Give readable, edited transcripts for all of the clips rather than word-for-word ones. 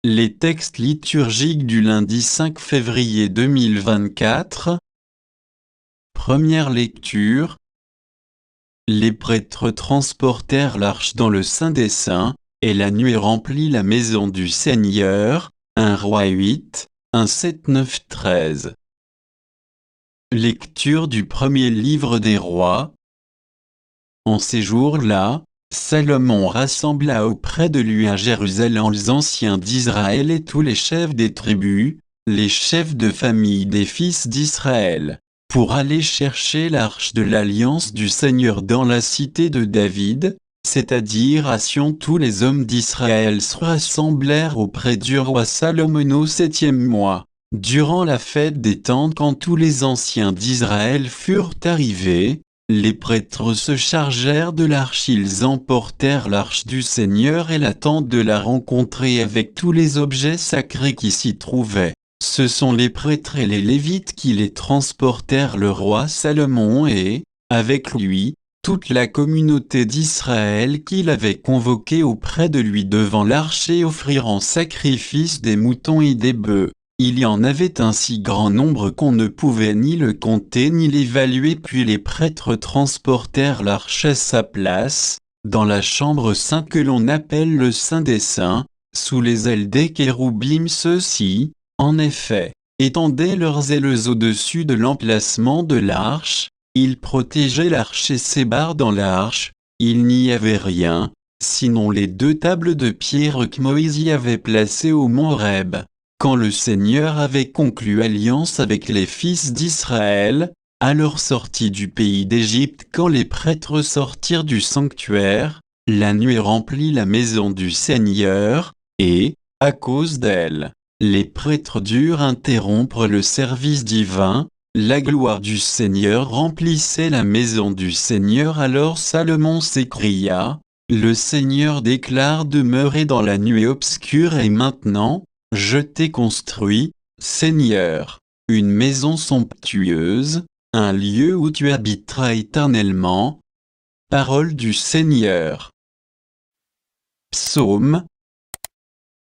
Les textes liturgiques du lundi 5 février 2024. Première lecture. Les prêtres transportèrent l'arche dans le Saint des Saints, et la nuée remplit la maison du Seigneur. 1 Rois 8, 1 7 9 13. Lecture du premier livre des rois. En ces jours-là, Salomon rassembla auprès de lui à Jérusalem les anciens d'Israël et tous les chefs des tribus, les chefs de famille des fils d'Israël, pour aller chercher l'arche de l'alliance du Seigneur dans la cité de David, c'est-à-dire à Sion. Tous les hommes d'Israël se rassemblèrent auprès du roi Salomon au 7e mois, durant la fête des tentes. Quand tous les anciens d'Israël furent arrivés, les prêtres se chargèrent de l'arche. Ils emportèrent l'arche du Seigneur et la tente de la rencontre avec tous les objets sacrés qui s'y trouvaient. Ce sont les prêtres et les Lévites qui les transportèrent. Le roi Salomon et, avec lui, toute la communauté d'Israël qu'il avait convoquée auprès de lui devant l'arche et offrirent en sacrifice des moutons et des bœufs. Il y en avait un si grand nombre qu'on ne pouvait ni le compter ni l'évaluer. Puis les prêtres transportèrent l'arche à sa place, dans la chambre sainte que l'on appelle le Saint des Saints, sous les ailes des kéroubim. Ceux-ci, en effet, étendaient leurs ailes au-dessus de l'emplacement de l'arche. Ils protégeaient l'arche et ses barres dans l'arche. Il n'y avait rien, sinon les 2 tables de pierre que Moïse y avait placées au mont Horeb, quand le Seigneur avait conclu alliance avec les fils d'Israël, à leur sortie du pays d'Égypte. Quand les prêtres sortirent du sanctuaire, la nuée remplit la maison du Seigneur, et, à cause d'elle, les prêtres durent interrompre le service divin. La gloire du Seigneur remplissait la maison du Seigneur. Alors Salomon s'écria, « Le Seigneur déclare demeurer dans la nuée obscure. Et maintenant, je t'ai construit, Seigneur, une maison somptueuse, un lieu où tu habiteras éternellement. » Parole du Seigneur. Psaume.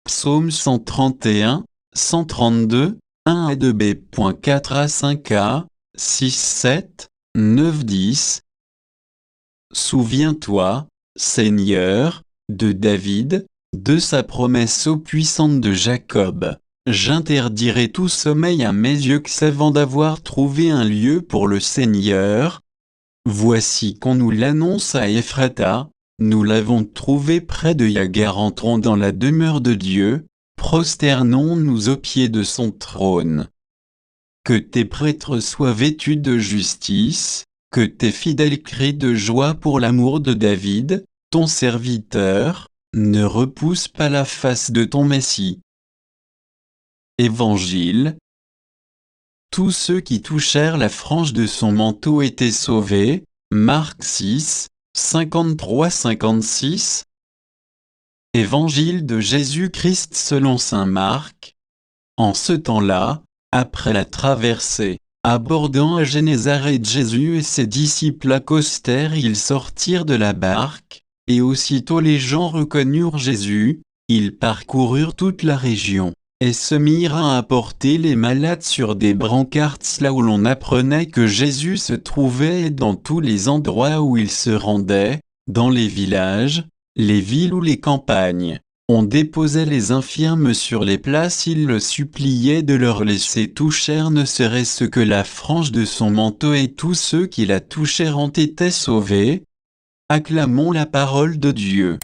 Psaume 131, 132, 1 à 2b. 4 à 5a, 6, 7, 9, 10. Souviens-toi, Seigneur, de David, de sa promesse ô puissante de Jacob. J'interdirai tout sommeil à mes yeux avant d'avoir trouvé un lieu pour le Seigneur. Voici qu'on nous l'annonce à Ephrata, nous l'avons trouvé près de Yagar. Entrons dans la demeure de Dieu, prosternons-nous aux pieds de son trône. Que tes prêtres soient vêtus de justice, que tes fidèles crient de joie pour l'amour de David, ton serviteur. Ne repousse pas la face de ton Messie. Évangile. Tous ceux qui touchèrent la frange de son manteau étaient sauvés. Marc 6, 53-56. Évangile de Jésus-Christ selon saint Marc. En ce temps-là, après la traversée, abordant à Génézareth, Jésus et ses disciples accostèrent. Ils sortirent de la barque. Et aussitôt les gens reconnurent Jésus. Ils parcoururent toute la région, et se mirent à apporter les malades sur des brancards là où l'on apprenait que Jésus se trouvait, et dans tous les endroits où il se rendait, dans les villages, les villes ou les campagnes. On déposait les infirmes sur les places. Il le suppliait de leur laisser toucher ne serait-ce que la frange de son manteau, et tous ceux qui la touchèrent ont été sauvés. Acclamons la parole de Dieu.